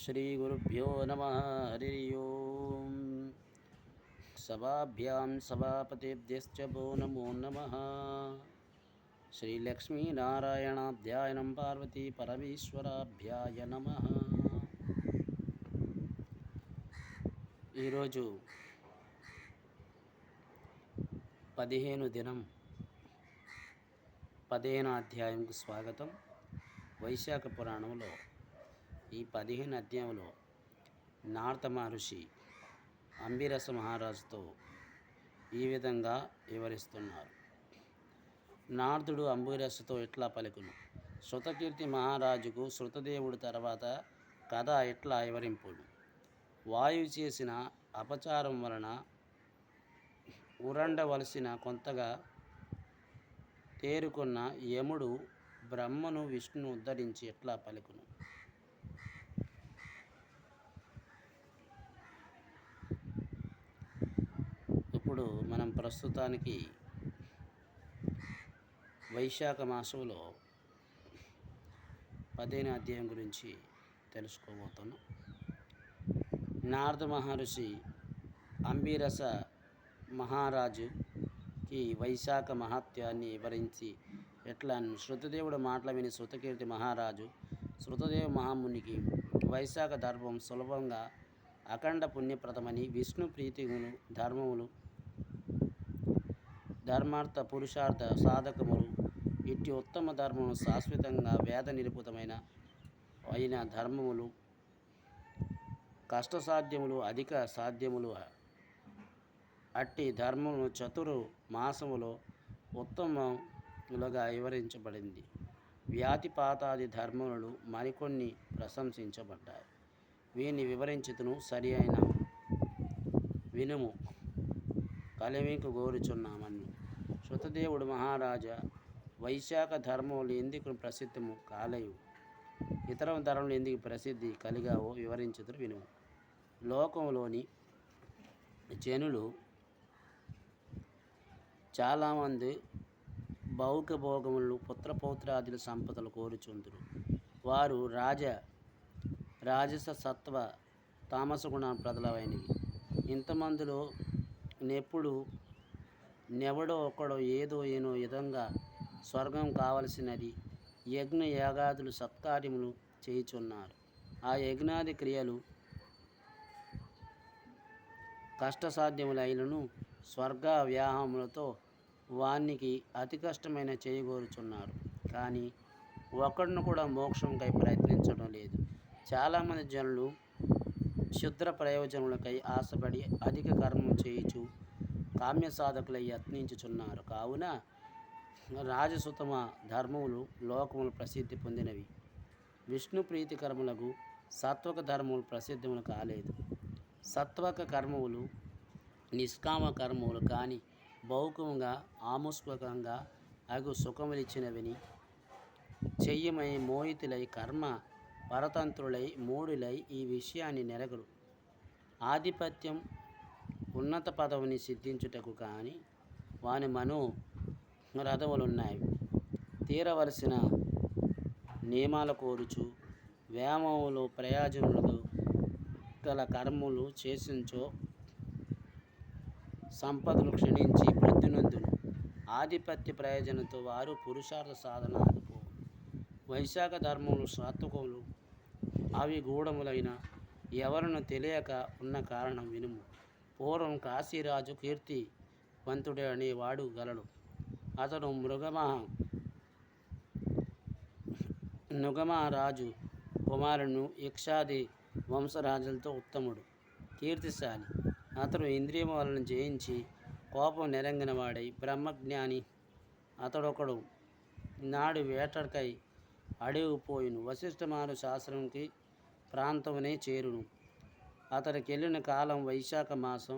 श्रीगुरुभ्यो नमः। हरि ओं। सभाभ्यां सभापतिभ्यश्च वो नमो नमः। श्रीलक्ष्मीनारायणाध्यायनं पार्वती परमेश्वराभ्याय नमः। ఈరోజు 15 దినం 15 అధ్యాయంకు స్వాగతం. వైశాఖ పురాణంలో ఈ 15 అధ్యాయంలో నారద మహర్షి అంబిరస మహారాజుతో ఈ విధంగా వివరిస్తున్నారు. నారదుడు అంబిరసతో ఇట్లా పలుకును: శృతకీర్తి మహారాజుకు శృతదేవుడు తర్వాత కథ ఇట్లా వివరింపుడు. వాయువు చేసిన అపచారం వలన ఉరండవలసిన కొంతగా తేరుకున్న యముడు బ్రహ్మను విష్ణును ఉద్ధరించి ఎట్లా పలుకును: ఇప్పుడు మనం ప్రస్తుతానికి వైశాఖ మాసంలో 15 అధ్యాయం గురించి తెలుసుకోబోతున్నాం. నారద మహర్షి అంబిరస మహారాజుకి వైశాఖ మహత్యాన్ని వివరించి ఎట్లా: శృతదేవుడు మాటలు విని శృతకీర్తి మహారాజు శృతదేవ మహామునికి వైశాఖ ధర్మం సులభంగా అఖండ పుణ్యప్రదమని, విష్ణు ప్రీతిములు ధర్మములు ధర్మార్థ పురుషార్థ సాధకములు, ఇట్టి ఉత్తమ ధర్మము శాశ్వతంగా వేద నిరూపితమైన అయిన ధర్మములు, కష్టసాధ్యములు అధిక సాధ్యములు, అట్టి ధర్మములు చతురు మాసములో ఉత్తమములుగా వివరించబడింది. వ్యాతిపాతాది ధర్మములు మరికొన్ని ప్రశంసించబడ్డాయి. వీని వివరించుతును, సరి అయిన వినుము. కలిమికి గోరుచున్నామన్ను. శృతదేవుడు మహారాజా, వైశాఖ ధర్మములు ఎందుకు ప్రసిద్ధము కాలేవు, ఇతర ధర్మములు ఎందుకు ప్రసిద్ధి కలిగావో వివరించుతురు వినుము. లోకంలోని జనులు చాలామంది భౌతిక భోగములు పుత్రపౌత్రాదుల సంపదలు కోరుచుందురు. వారు రాజస సత్వ తామస గుణ ప్రబలమైనవి. ఇంతమందిలో నెవడో ఒకడో ఏదో ఏనో విధంగా స్వర్గం కావలసినది యజ్ఞ యాగాదులు సత్కార్యములు చేయుచున్నారు. ఆ యజ్ఞాది క్రియలు కష్టసాధ్యములైనను స్వర్గ వ్యాహములతో వానికి అతి కష్టమైన చేయగోరుచున్నారు. కానీ ఒకడును కూడా మోక్షంకై ప్రయత్నించడం లేదు. చాలామంది జనులు క్షుద్ర ప్రయోజనములకై ఆశపడి అధిక కర్మం చేయుచు కామ్య సాధకులై యత్నించుచున్నారు. కావున రాజసుతమ ధర్మములు లోకములు ప్రసిద్ధి పొందినవి. విష్ణు ప్రీతికర్మలకు సాత్వక ధర్మములు ప్రసిద్ధములు కాలేదు. సత్వక కర్మములు నిష్కామ కర్మములు కానీ భౌతికంగా ఆముష్మికంగా అగు సుఖములిచ్చినవిని చెయ్యమై మోహితులై కర్మ పరతంత్రులై మూడులై ఈ విషయాన్ని నెరగరు. ఆధిపత్యం ఉన్నత పదవిని సిద్ధించుటకు కానీ వాని మనో రథములున్నాయి. తీరవలసిన నియమాల కోరుచు వ్యామములు ప్రయోజనములు గల కర్మలు చేసించో సంపదలు క్షీణించి వృద్ధినందును. ఆధిపత్య ప్రయోజనంతో వారు పురుషార్థ సాధన ఆగిపోవు. వైశాఖ ధర్మములు సాత్వికములు అవి గూఢములైన ఎవరును తెలియక ఉన్న కారణం వినుము. పూర్వం కాశీరాజు కీర్తివంతుడే అనేవాడు గలడు. అతడు నృగమహారాజు కుమారును ఇక్షాది వంశరాజులతో ఉత్తముడు, కీర్తిశాలి. అతడు ఇంద్రియము వలన జయించి కోపం నెరంగిన వాడై బ్రహ్మజ్ఞాని. అతడొకడు నాడు వేటకై అడవి పోయిను. వశిష్ఠ మహర్షి శాస్త్రంకి ప్రాంతమునే చేరును. అతడికి వెళ్ళిన కాలం వైశాఖ మాసం.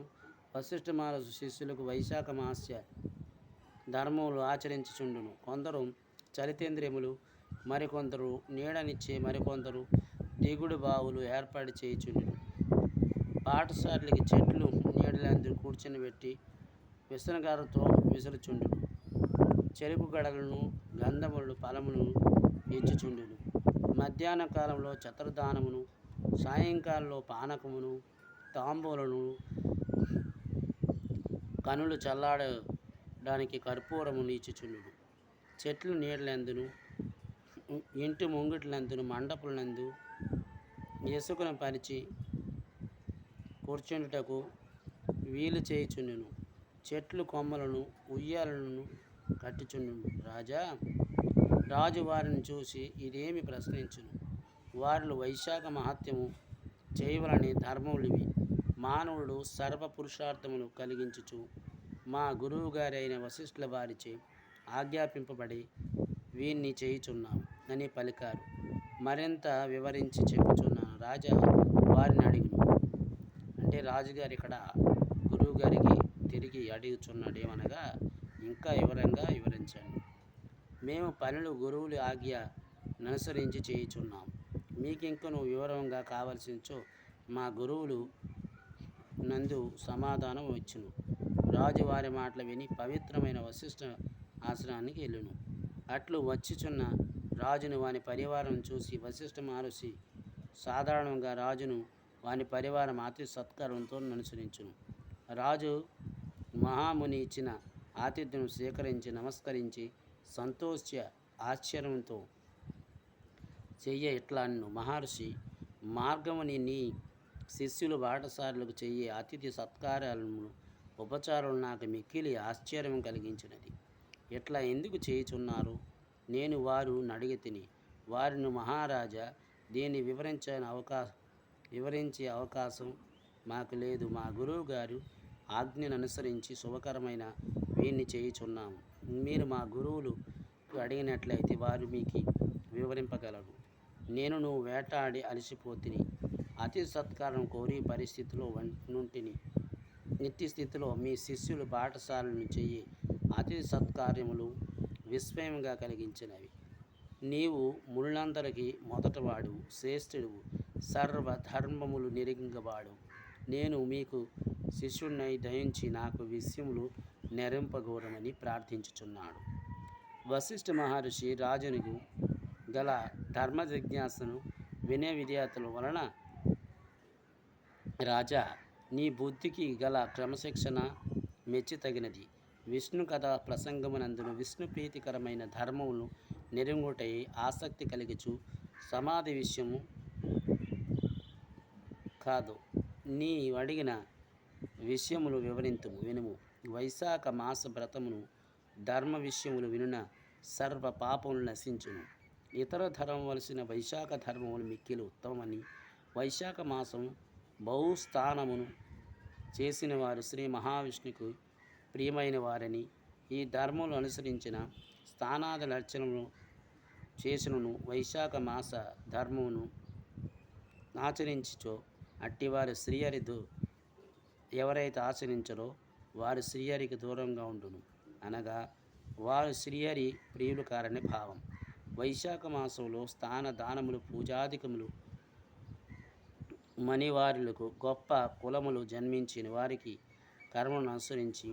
వశిష్ఠ మహర్షి శిష్యులకు వైశాఖ మాస్య ధర్మములు ఆచరించుచుండును. కొందరు చలితేంద్రియములు, మరికొందరు నీడనిచ్చే, మరికొందరు దిగుడు బావులు ఏర్పాటు చేయుచుండును. పాఠశాలకి చెట్లు నీడలందరూ కూర్చొని పెట్టి విసనగారతో విసురుచుండును. చెరుకు గడలను గంధములు ఫలమును ఇచ్చుచుండును. మధ్యాహ్న కాలంలో చతుర్దానమును సాయంకాలంలో పానకమును తాంబూలను కనులు చల్లాడడానికి కర్పూరము నీచుచుండును. చెట్లు నీడలందును ఇంటి ముంగిట్లందును మండపులందు ఇసుకను పరిచి కూర్చుండుటకు వీలు చేయుచుండును. చెట్లు కొమ్మలను ఉయ్యాలను కట్టుచుండును. రాజు వారిని చూసి ఇదేమి ప్రశ్నించును. వారిలో వైశాఖ మహత్యము చేయవలని ధర్మములివి. మానవుడు సర్వపురుషార్థములు కలిగించుచు మా గురువు గారైన వశిష్ఠుల వారిచే ఆజ్ఞాపింపబడి వీన్ని చేయుచున్నాము అని పలికారు. మరింత వివరించి చెప్పుచున్నాను. రాజా వారిని అడిగును. అంటే రాజుగారు ఇక్కడ గురువుగారికి తిరిగి అడుగుచున్నాడు ఏమనగా, ఇంకా వివరంగా వివరించండి. మేము పనులు గురువుల ఆజ్ఞ అనుసరించి చేయుచున్నాము. మీకింకను వివరంగా కావలసించో మా గురువులు నందు సమాధానం వచ్చును. రాజు వారి మాటలు విని పవిత్రమైన వశిష్ఠ ఆశ్రమానికి వెళ్ళును. అట్లు వచ్చుచున్న రాజును వాని పరివారం చూసి వశిష్ఠ మహర్షి సాధారణంగా రాజును వాని పరివారం అతి సత్కారంతో అనుసరించును. రాజు మహాముని ఇచ్చిన ఆతిథ్యం స్వీకరించి నమస్కరించి సంతోష ఆశ్చర్యంతో చెయ్య ఇట్లా అన్ను. మహర్షి, మార్గముని నీ శిష్యులు బాటసారులకు చెయ్యే అతిథి సత్కారాలను ఉపచారాలు నాకు మిక్కిలి ఆశ్చర్యం కలిగించినది. ఇట్లా ఎందుకు చేయుచున్నారు? నేను వారు నడిగి తిని వారిని, మహారాజా, దీన్ని వివరించే అవకాశం మాకు లేదు. మా గురువు గారు ఆజ్ఞను అనుసరించి శుభకరమైన వీన్ని చేయుచున్నాము. మీరు మా గురువులు అడిగినట్లయితే వారు మీకు వివరింపగలరు. నువ్వు వేటాడి అలసిపోతిని, అతి సత్కారం కోరి పరిస్థితిలో నుంటిని. నిత్య స్థితిలో మీ శిష్యులు బాటసాలను చెయ్యి అతి సత్కార్యములు విస్మయంగా కలిగించినవి. నీవు ముళ్ళందరికీ మొదటవాడు, శ్రేష్ఠుడు, సర్వధర్మములు నెరింగవాడు. నేను మీకు శిష్యుడినై దయించి నాకు విషయములు నెరింపగోరమని ప్రార్థించుచున్నాడు. వశిష్ఠ మహర్షి రాజునికి గల ధర్మ జిజ్ఞాసను వినయ విధేయతల వలన, రాజా, నీ బుద్ధికి గల క్రమశిక్షణ మెచ్చి తగినది. విష్ణు కథ ప్రసంగమునందును విష్ణు ప్రీతికరమైన ధర్మమును నెరింగుటై ఆసక్తి కలిగిచు సమాధి విషయము కాదు. నీ అడిగిన విషయములు వినుము. వైశాఖ మాస వ్రతమును ధర్మ విషయములు వినున సర్వ పాపములు నశించును. ఇతర ధర్మవలసిన వైశాఖ ధర్మములు మిక్కిలి ఉత్తమమని, వైశాఖ మాసం బహుస్థానమును చేసిన వారు శ్రీ మహావిష్ణుకు ప్రియమైన వారని, ఈ ధర్మములు అనుసరించిన స్థానాది లక్షణములు చేసినను వైశాఖ మాస ధర్మమును ఆచరించుచో అట్టివారు శ్రీహరిదు ఎవరైతే ఆచరించరో వారు శ్రీహరికి దూరంగా ఉండును. అనగా వారు శ్రీహరి ప్రియులు కారని భావం. వైశాఖ మాసంలో స్థాన దానములు పూజాధికములు మణివారులకు గొప్ప కులములు జన్మించిన వారికి కర్మను అనుసరించి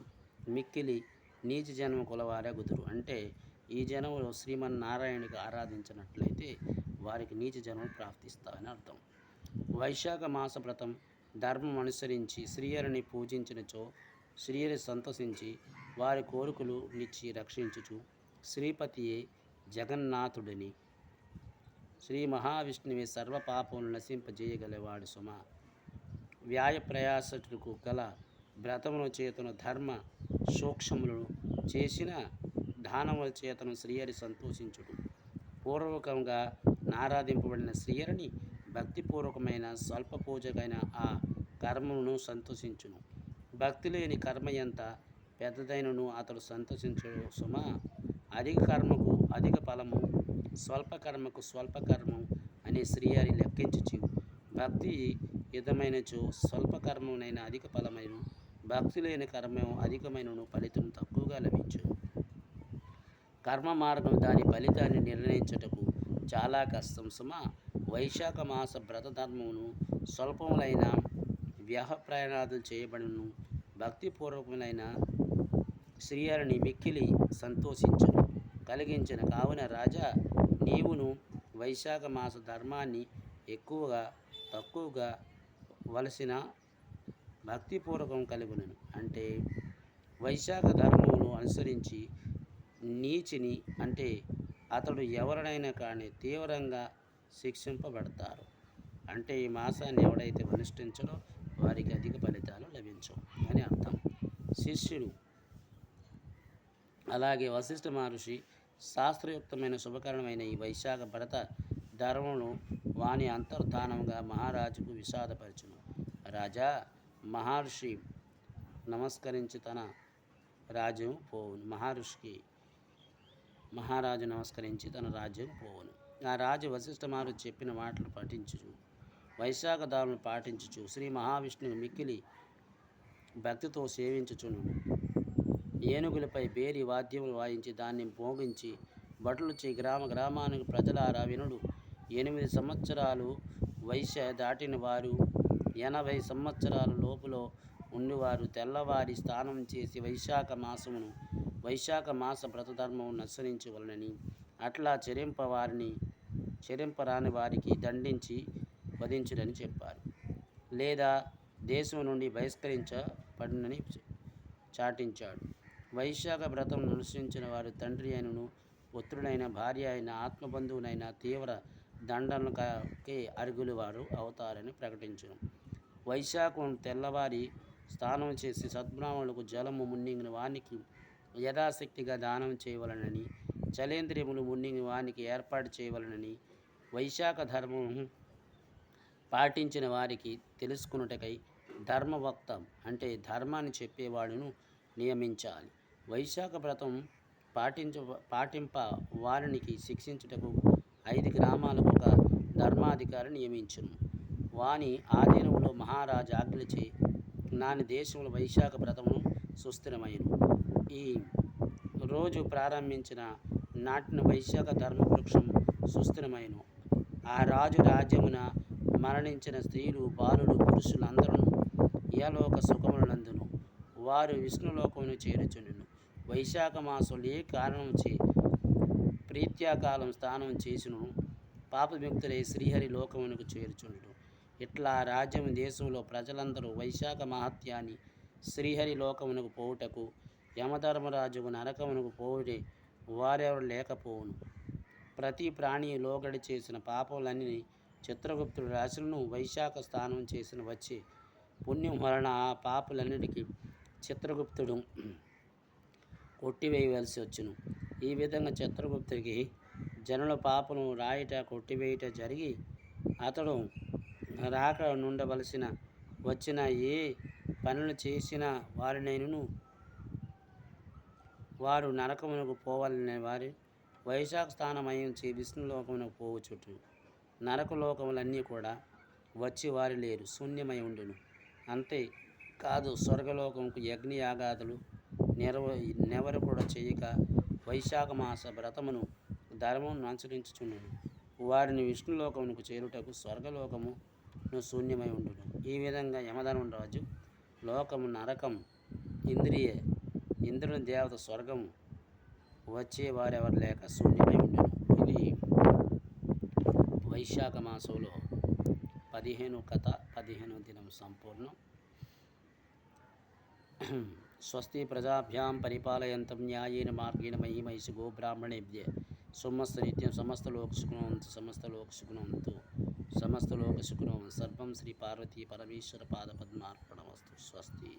మిక్కిలి నీచ జన్మ కులవారగుదురు. అంటే ఈ జన్మలో శ్రీమన్నారాయణుడికి ఆరాధించినట్లయితే వారికి నీచ జన్మలు ప్రాప్తిస్తాయని అర్థం. వైశాఖ మాస వ్రతం ధర్మం అనుసరించి శ్రీహరిని పూజించినచో శ్రీహరి సంతోషించి వారి కోరికలు నిచ్చి రక్షించుచు శ్రీపతియే జగన్నాథుడిని, శ్రీ మహావిష్ణువే సర్వ పాపములు నశింపజేయగలవాడు సుమ. వ్యాయ ప్రయాసకు గల వ్రతముల చేతను ధర్మ సూక్ష్మములను చేసిన దానముల చేతను శ్రీహరి సంతోషించుడు. పూర్వకంగా ఆరాధింపబడిన శ్రీహరిని భక్తిపూర్వకమైన స్వల్ప పూజకైన ఆ కర్మను సంతోషించును. భక్తి లేని కర్మ ఎంత పెద్దదైనను అతడు సంతోషించడు సుమ. అధిక కర్మకు అధిక ఫలము, స్వల్ప కర్మకు స్వల్ప కర్మం అనే శ్రీహరి లెక్కించుచు భక్తి యుద్ధమైనచో స్వల్ప కర్మనైన అధిక ఫలమైన, భక్తి లేని కర్మ అధికమైనను ఫలితం తక్కువగా లభించు. కర్మ మార్గం దాని ఫలితాన్ని నిర్ణయించుటకు చాలా కష్టం సుమ. వైశాఖ మాస వ్రత ధర్మమును స్వల్పములైన వ్యహ ప్రయాణాలు చేయబడిను భక్తిపూర్వకములైన శ్రీహరిని మిక్కిలి సంతోషించును కలిగించిన. కావున రాజా, నీవును వైశాఖ మాస ధర్మాన్ని ఎక్కువగా తక్కువగా వలసిన భక్తిపూర్వకం కలుగును. అంటే వైశాఖ ధర్మమును అనుసరించి నీచిని అంటే అతడు ఎవరినైనా కానీ తీవ్రంగా శిక్షింపబడతారు. అంటే ఈ మాసాన్ని ఎవడైతే అనుష్ఠించడో వారికి అధిక ఫలితాలు లభించవు అని అర్థం. శిష్యుడు అలాగే వశిష్ఠ మహర్షి శాస్త్రయుక్తమైన శుభకరణమైన ఈ వైశాఖ వ్రత ధర్మమును వాని అంతర్ధానంగా మహారాజుకు విషాదపరచును. రాజా, మహర్షి నమస్కరించి తన రాజ్యం పోవును. మహారాజు నమస్కరించి తన రాజ్యం పోవును. ఆ రాజు వశిష్ఠ మహర్షి చెప్పిన మాటలు పఠించుచు వైశాఖ ధారను పాటించుచు శ్రీ మహావిష్ణువు మిక్కిలి భక్తితో సేవించుచును. ఏనుగులపై బేరి వాద్యములు వాయించి దాన్ని మోగించి భటులుచి గ్రామానికి ప్రజలారా వినుడు. 8 సంవత్సరాలు వయసు దాటిన వారు 80 సంవత్సరాల లోపులో ఉండివారు తెల్లవారి స్నానం చేసి వైశాఖ మాస వ్రతధర్మమును అనుసరించవలనని, అట్లా చెరింపరాని వారికి దండించి వధించుడని చెప్పారు. లేదా దేశం నుండి బహిష్కరించబడినని చాటించాడు. వైశాఖ వ్రతం అనుసరించిన వారు తండ్రి అయినను, పుత్రుడైన, భార్య అయిన, ఆత్మబంధువునైనా తీవ్ర దండనకి అర్హులు వారు అవుతారని ప్రకటించును. వైశాఖం తెల్లవారి స్నానం చేసి సద్బ్రాహ్మణులకు జలము మున్నింగిన వానికి యథాశక్తిగా దానం చేయవలనని, చలేంద్రియములు మున్నింగిన వానికి ఏర్పాటు చేయవలనని, వైశాఖ ధర్మం పాటించిన వారికి తెలుసుకున్నటకై ధర్మవక్త అంటే ధర్మాన్ని చెప్పేవాడును నియమించాలి. వైశాఖ వ్రతం పాటింప వారికి శిక్షించుటకు 5 గ్రామాలకు ఒక ధర్మాధికారి నియమించును. వాని ఆధీనంలో మహారాజు ఆజ్ఞచే నాని దేశంలో వైశాఖ వ్రతమును సుస్థిరమైను. ఈ రోజు ప్రారంభించిన నాటిన వైశాఖ ధర్మవృక్షం సుస్థిరమైను. ఆ రాజు రాజ్యమున మరణించిన స్త్రీలు, బాలులు, పురుషులు అందరూ ఇహలోక సుఖములందును. వారు విష్ణులోకమును చేరుచుండును. వైశాఖ మాసంలో ఏ కారణంచే ప్రీత్యాకాలం స్నానం చేసిను పాపవిముక్తులై శ్రీహరి లోకమునకు చేరుచుండును. ఇట్లా రాజ్యం దేశంలో ప్రజలందరూ వైశాఖ మహత్యాన్ని శ్రీహరి లోకమునకు పోవుటకు యమధర్మరాజుకు నరకమునకు పోవుటే వారెవరు లేకపోవును. ప్రతి ప్రాణి లోగడి చేసిన పాపములన్నీ చిత్రగుప్తుడు రాశులను వైశాఖ స్నానం చేసిన వచ్చే పుణ్యం వలన ఆ పాపులన్నిటికీ చిత్రగుప్తుడు కొట్టివేయవలసి వచ్చును. ఈ విధంగా చిత్రగుప్తుడికి జనుల పాపను రాయట కొట్టివేయట జరిగి అతడు రాక నుండవలసిన వచ్చిన ఏ పనులు చేసిన వారినైనను వారు నరకమునకు పోవాలనే వారి వైశాఖ స్థానమయంచే విష్ణులోకమునకు పోవుచుట్టు నరకలోకములన్నీ కూడా వచ్చి వారి లేరు, శూన్యమై ఉండును. అంతే కాదు, స్వర్గలోకముకు యజ్ఞయాగాదులు నెవరు కూడా చేయక వైశాఖ మాస వ్రతమును ధర్మమును అనుసరించుచుండును. వారిని విష్ణులోకమునకు చేరుటకు స్వర్గలోకమును శూన్యమై ఉండును. ఈ విధంగా యమధర్మరాజు లోకము నరకం, ఇంద్రుని దేవత స్వర్గము వచ్చే వారెవరు లేక శూన్యమై ఉండును. ఇది వైశాఖ మాసంలో 15 కథ, 15వ దినం సంపూర్ణం. స్వస్తి ప్రజాభ్యాం పరిపాలయంతం న్యాయేన మార్గేణ మహిమైషి గో బ్రాహ్మణేభ్య సోమస్త నిత్యం సమస్త లోక సుఖినోంతు సమస్త లోక సుఖినోంతు సర్వం శ్రీ పార్వతీ పరమేశ్వర పాదపద్మార్పణమస్తు. స్వస్తి.